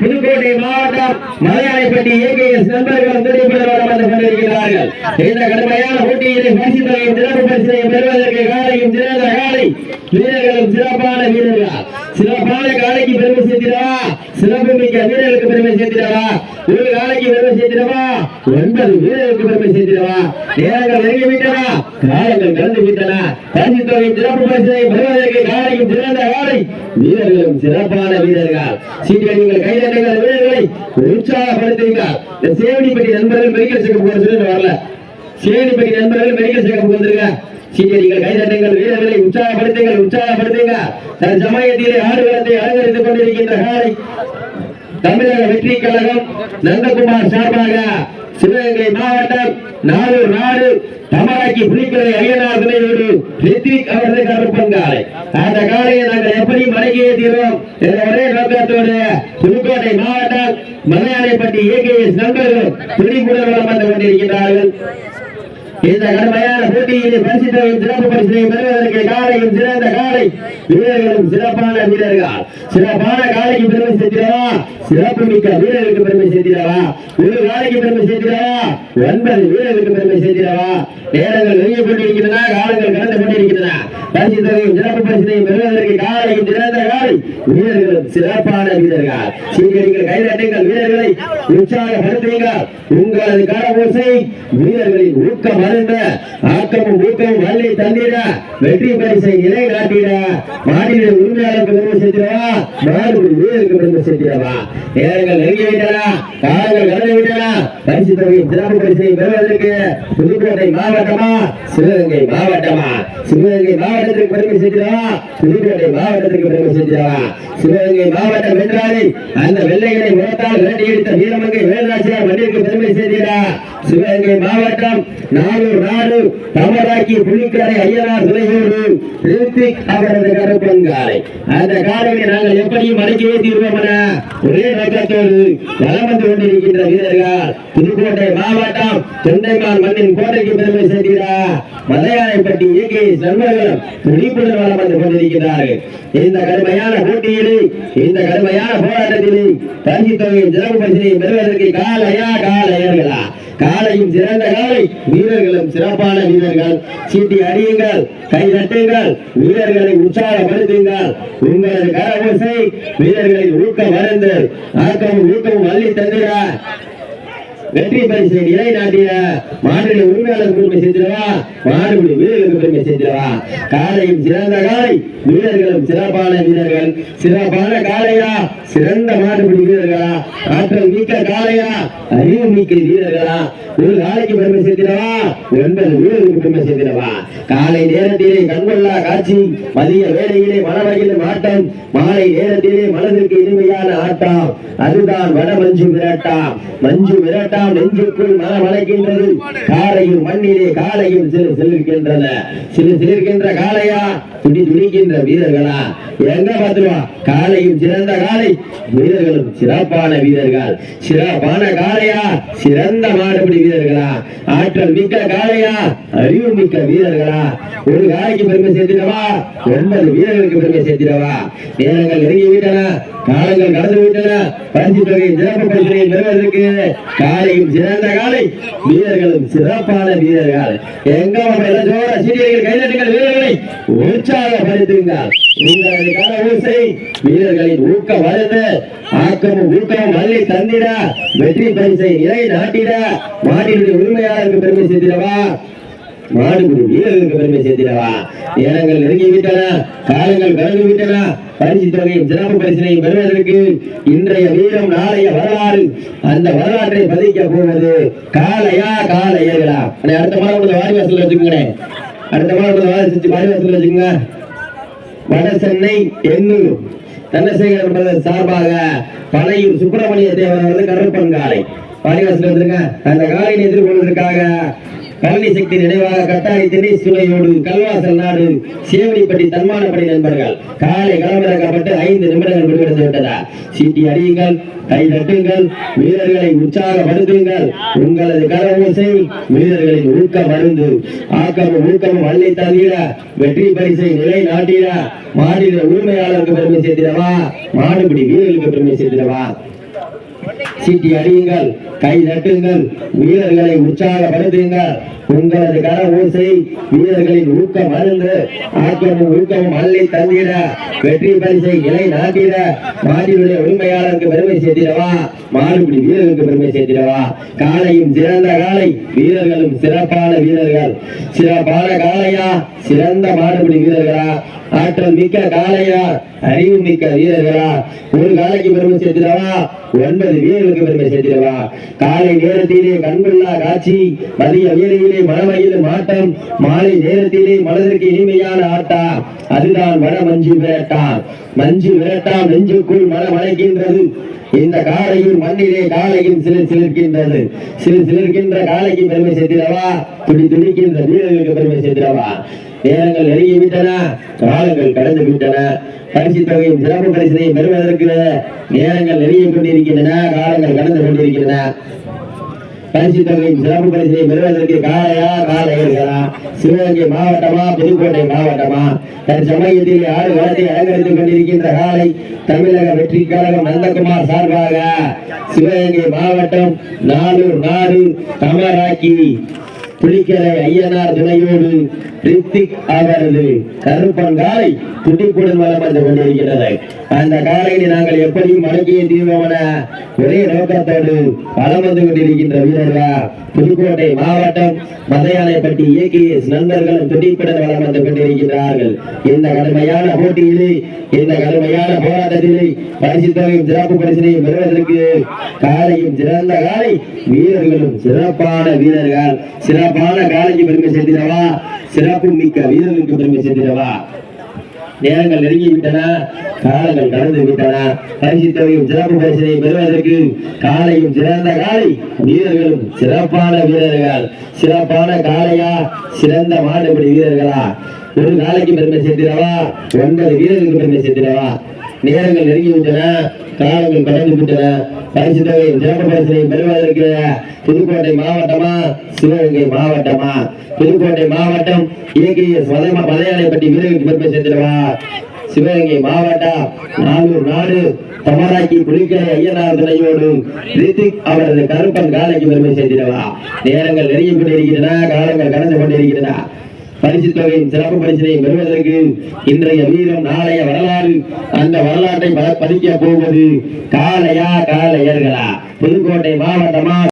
புதுக்கோட்டை மாவட்டம் மலையாளைப்பட்டி ஏகேஎஸ் நண்பர்கள் துடிப்புடன் வந்து கொண்டிருக்கிறார்கள். இந்த கடுமையான போட்டியிலே பரிசு தொகையும் சிறப்பு பரிசையும் பெறுவதற்கு காலையும் சிறந்த காலை வீரர்களும் சிறப்பான வீரர்கள். சிறப்பான காலைக்கு பெருமை சேர்த்திடவா, சிறப்பு மிக்க வீரர்களுக்கு பெருமை சேர்த்திடவா, ஒரு காலைக்கு பெருமை சேர்த்திடவா, 9 வீரர்களுக்கு பெருமை சேர்த்திடவா. நேரங்கள் நெருங்கிவிட்டன, காலங்கள் கடந்து விட்டன. பரிசு தொகையும் சிறப்பு பரிசையும் பெறுவதற்கு காலையும் சிறந்த காலை வீரர்களும் சிறப்பான வீரர்கள். சீக்கிரம் கைதட்டுங்கள், வீரர்களை உற்சாகப்படுத்துங்கள். இந்த சேவடிப்பட்டி நண்பர்கள் மெடிக்கல் செக்கப் போக சொல்லி வரல. சேவடிப்பட்டி நண்பர்கள் மெடிக்கல் செக்கப் வந்துருங்க. சீக்கிரம் கைதட்டுங்கள், வீரர்களை உற்சாகப்படுத்துங்க. தன் சமயத்திலே ஆடுகளத்தை அலங்கரித்துக் கொண்டிருக்கின்ற காலை தமிழக வெற்றி கழகம் நந்தகுமார் சார்பாக சிவகங்கை மாவட்டம் நாளூர் நாடு தமராக்கி புலிக்கரை ஐயனார் துணையோடு ரித்விக் அவரது கருப்பன் காலை. அந்த காலையை நாங்கள் எப்படி மடக்கியே தீர்வோம் என்ற ஒரே நோக்கத்தோடு புதுக்கோட்டை மாவட்டம் மலையாளைப்பட்டி ஏகேஎஸ் நண்பர்கள் துணிப்புடன் வளம் வந்து கொண்டிருக்கிறார்கள். இந்த கடுமையான போட்டியில் பரிசு தொகையும் சிறப்பு பரிசை பெறுவதற்கு காலையும் சிறந்த காலை வீரர்களும் சிறப்பான வீரர்கள். சிறப்பான காலைக்கு பெருமை சேர்த்திடவா, சிறப்பு மிக்க வீரர்களுக்கு பெருமை சேர்த்திடவா, ஒரு காலைக்கு பெருமை சேர்த்திடவா, 9 வீரர்களுக்கு பெருமை சேர்த்திடவா. நேரங்கள் நெருங்கிக் கொண்டிருக்கின்றன, காலங்கள் கடந்து கொண்டிருக்கின்றன. பரிசு தொகையும் சிறப்பு பரிசையும் பெறுவதற்கு காலையும் சிறந்த காலை வீரர்களும் சிறப்பான வீரர்கள். சீக்கிரங்கள் கைதட்டுங்கள், வீரர்களை உற்சாகப்படுத்துங்கள். உங்களது கரவோசை வீரர்களின் ஊக்கம் அருந்த ஆக்கமும் ஊக்கமும் வள்ளி தந்திட வெற்றி பரிசை நிலை நாட்டிட மாநில உரிமையாளருக்கு பெருமை சேர்த்திடவா, மாநில வீரருக்கு பெருமை சேர்த்திடவா. நேரங்கள் நெருங்கிவிட்டன, காலங்கள் கடந்து விட்டன. பரிசு தொகையும் சிறப்பு பரிசையும் பெறுவதற்கு புதுக்கோட்டை மாவட்டமா சிவகங்கை மாவட்டமா? சிவகங்கை மாவட்டத்திற்கு பெருமை சேர்த்திடவா, புதுக்கோட்டை மாவட்டத்திற்கு பெருமை சேர்த்திடவா. சிவகங்கை மாவட்டம் வென்றாலே அந்த வெள்ளைகளை முகத்தால் விரட்டி எடுத்த வீரமங்கை வேலராசியார் மண்ணிற்கு பெருமை சேர்த்திட சிவகங்கை மாவட்டம் நாளூர் நாடு தமராக்கி புலிக்கரை ஐயனார் துணையோடு ரித்விக் அவரது கருப்பன் காலை. அந்த காலையை நாங்கள் எப்படியும் அடக்கியே தீர்வோம் என ஒரே நோக்கத்தோடு வலம் வந்து கொண்டிருக்கின்ற வீரர்கள் புதுக்கோட்டை மாவட்டம் தொண்டைமான் மண்ணின் கோட்டைக்கு பெருமை சேர்க்கிறார் மலையாளைப்பட்டி ஏகேஎஸ் நண்பர்களும் துணிப்புடன் வலம் வந்து கொண்டிருக்கிறார்கள். இந்த கடுமையான போட்டியிலே, இந்த கடுமையான போராட்டத்திலே பரிசு தொகையும் சிறப்பு பரிசையும் பெறுவதற்கு காலையர்களா, காலையும் சிறந்த காலை வீரர்களும் சிறப்பான வீரர்கள். சீட்டி அடியுங்கள், கை தட்டுங்கள், வீரர்களை உற்சாகப்படுத்துங்கள். உங்களது கரவோசை வீரர்களை ஊக்கம் மருந்து ஆக்கமும் ஊக்கமும் வள்ளி தந்திட வெற்றி பரிசை நிலை நாட்டிய மாநில உரிமையாளருக்கு பெருமை சேர்த்திடவா, மாநில வீரர்களுக்கு பெருமை சேர்த்திடவா. காலையும் சிறந்த காலை வீரர்களும் சிறப்பான வீரர்கள். சிறப்பான காலையா, சிறந்த மாடுபிடி வீரர்களா, ஆற்றல் மிக்க காலையா, அறிவு மிக்க வீரர்களா. ஒரு காலைக்கு பெருமை சேர்த்திடவா, 9 வீரர்களுக்கு பெருமை சேர்த்திடவா. காலை நேரத்திலே கண்கொள்ளா காட்சி, மதிய வேளையிலே மனமகிழும் ஆட்டம், மாலை நேரத்திலே மனதிற்கு இனிமையான ஆட்டம். அதுதான் வட மஞ்சு விரட்டாம். மஞ்சு விரட்டாம் நெஞ்சுக்குள் மனம் அழைக்கின்றது. காலையும் மண்ணிலே காலையும் செல்கின்றன. சிலிர்க்கின்ற காலையா, துடிக்கின்ற வீரர்களா, எங்க பார்த்துவா. காலையும் சிறந்த காலை வீரர்களும் சிறப்பான வீரர்கள். சிறப்பான காலையா, சிறந்த மாடுபிடி வீரர்களா, ஆற்றல் மிக்க காலையா, அறிவு மிக்க வீரர்களா. ஒரு காலைக்கு பெருமை சேர்த்திடவா, 9 வீரர்களுக்கு பெருமை சேர்த்திடவா. நேரங்கள் நெருங்கிவிட்டன, காலங்கள் கடந்து விட்டன. பரிசு தொகையின் சிறப்பு பரிசனை பெறுவதற்கு காலையும் சிறந்த காலை வீரர்களும் சிறப்பான வீரர்கள். எங்க சீரியர்கள் கைதட்டுங்கள், வீரர்களை உற்சாகப்படுத்துங்கள். உங்களது கால ஊசை வீரர்களின் ஊக்கம் வளர்ந்து ஆக்கமும் ஊக்கமும் வள்ளி தந்திட வெற்றி பரிசை நிலை நாட்டிட மாநில உரிமையாளருக்கு பெருமை சேர்த்திடவா, மாடுபிடி வீரர்களுக்கு பெருமை சேர்த்திடவா. நேரங்கள் நெருங்கிவிட்டன, காலங்கள் கடந்து விட்டன. பரிசு தொகையும் சிறப்பு பரிசனையும் பெறுவதற்கு இன்றைய வீரம் நாளைய வரலாறு. அந்த வரலாற்றை பதிக்க போவது காலையர்களா. அடுத்த மாதம் வாரிவாசல் வச்சுக்கோங்க, அடுத்த மாதம் வாரிவாசல் வச்சுக்கோங்க. வட சென்னை எண்ணூர் தனசேகரன் சார்பாக பழையூர் சுப்பிரமணிய தேவர் கருப்பன் காலை வாரிவாசல் வந்துருங்க. அந்த காலையை எதிர்கொள்வதற்காக பழனி சக்தி நினைவாக கட்டாரி தினேஷ் துணையோடு கல்வாசல் நாடு சேவடிப்பட்டி தன்மானப்படி நண்பர்கள் காலை களமிறக்கப்பட்டு 5 நிமிடங்கள் விடுபடுத்து விட்டதா. சீட்டி அடியுங்கள், கை தட்டுங்கள், வீரர்களை உற்சாகப்படுத்துங்கள். உங்களது கரவோசை வீரர்களின் ஊக்க மருந்து ஆக்கமும் ஊக்கமும் வள்ளி தந்திட வெற்றி பரிசை நிலை நாட்டிட மாநில உரிமையாளருக்கு பெருமை சேர்த்திடவா, மாடுபிடி வீரர்களுக்கு பெருமை சேர்த்திடவா. சீட்டி அடியுங்கள், கை தட்டுங்கள், வீரர்களை உற்சாகப்படுத்துங்கள். உங்களது கர ஓசை வீரர்களின் ஊக்கம் அருந்து ஆக்கமும் ஊக்கமும் அள்ளி தந்திட வெற்றி பரிசை இலை நாட்டிட மாட்டினுடைய உரிமையாளருக்கு பெருமை சேர்த்திடவா, மாடுபிடி வீரர்களுக்கு பெருமை சேர்த்திடவா. காலையும் சிறந்த காலை, வீரர்களும் சிறப்பான வீரர்கள். சிறப்பான காலையா, சிறந்த மாடுபிடி வீரர்களா, ஆற்றல் மிக்க காலையா, அறிவு மிக்க வீரர்களா. ஒரு காலைக்கு பெருமை சேர்த்திடவா, 9 வீரர்களுக்கு பெருமை சேர்த்திடவா. காலை நேரத்திலே கண்கொள்ளா காட்சி, மதிய வேளையிலே மனமயிலும் ஆட்டம், மாலை நேரத்திலே மனதிற்கு இனிமையான ஆட்டம். அதுதான் வட மஞ்சு விரட்டான். மஞ்சு விரட்டான் நெஞ்சுக்குள் மனம் அழைக்கின்றது. இந்த காலையும் மண்ணிலே காலையும் சிலிர்க்கின்றது. சிலிர்க்கின்ற காலைக்கு பெருமை சேர்த்திடவா, துடி துடிக்கின்ற வீரர்களுக்கு பெருமை சேர்த்திடவா. நேரங்கள் நெருங்கி விட்டன, காலங்கள் கடந்து விட்டன. பரிசு தொகையும் சிறப்பு பரிசனையும் பெறுவதற்கு நேரங்கள் நெருங்கிக் கொண்டிருக்கின்றன, காலங்கள் கடந்து கொண்டிருக்கின்றன. பரிசு தொகையும் சிறப்பு பரிசனை பெறுவதற்கு காளையா காளையர்களா, சிவகங்கை மாவட்டமா புதுக்கோட்டை மாவட்டமா? தற்சமயத்தில் 6 களத்தை அலங்கரித்துக் கொண்டிருக்கின்ற காலை தமிழக வெற்றி கழகம் நந்தகுமார் சார்பாக சிவகங்கை மாவட்டம் நாளூர் நாடு தமராக்கி புலிக்கரை ஐயனார் துணையோடு ரித்திக் அவரது கருப்பன் காலை துடிப்புடன் வளம் வந்து கொண்டிருக்கிறது. அந்த காலையை நாங்கள் எப்படியும் அடக்கிய தீர்வோம் ஒரே நோக்கத்தோடு வளம் வந்து கொண்டிருக்கின்ற வீரர்கள் புதுக்கோட்டை மாவட்டம் மதையானைப்பட்டி AKS நண்பர்களும் துடிப்புடன் வளம் வந்து கொண்டிருக்கிறார்கள். இந்த கடுமையான போட்டியிலே, இந்த கடுமையான போராட்டத்திலே பரிசு தொகையும் சிறப்பு பரிசினையும் பெறுவதற்கு காலையும் சிறந்த காலை, வீரர்களும் சிறப்பான வீரர்கள். சிறப்பான காலைக்கு பெருமை சேர்த்திடவா, சிறப்பு மிக்க வீரர்களுக்கு பெருமை சேர்த்திடவா. நேரங்கள் நெருங்கி விட்டன, காலங்கள் கடந்து விட்டன. பரிசு தொகையும் சிறப்பு பரிசினை பெறுவதற்கு காலையும் சிறந்த காலை, வீரர்களும் சிறப்பான வீரர்கள். சிறப்பான காலையா, சிறந்த மாடுபிடி வீரர்களா? ஒரு காலைக்கு பெருமை சேர்த்திடவா, 9 வீரர்களுக்கு பெருமை சேர்த்திடவா. நேரங்கள் நெருங்கி விட்டன, காலங்கள் கடந்து விட்டன. பரிசு தொகையும் சிறப்பு பரிசினை பெறுவதற்கு புதுக்கோட்டை மாவட்டமா சிவகங்கை மாவட்டமா? புதுக்கோட்டை மாவட்டம் AKS மலையாளைப்பட்டி வீரர்களுக்கு பெருமை சேர்த்திடவா. சிவகங்கை மாவட்டம் நாளூர் நாடு தமராக்கி புலிக்கரை ஐயனார் துணையோடு ரித்திக் அவரது கருப்பன் காலைக்கு பெருமை சேர்த்திடவா. நேரங்கள் நெருங்கி கொண்டிருக்கின்றன, காலங்கள் கடந்து கொண்டிருக்கின்றன. பரிசு தொகையும் சிறப்பு பரிசினையும் பெறுவதற்கு இன்றைய வீரம் நாளைய வரலாறு. அந்த வரலாற்றை பதிக்க போவது காளையா காளையர்களா? புதுக்கோட்டை மாவட்டமா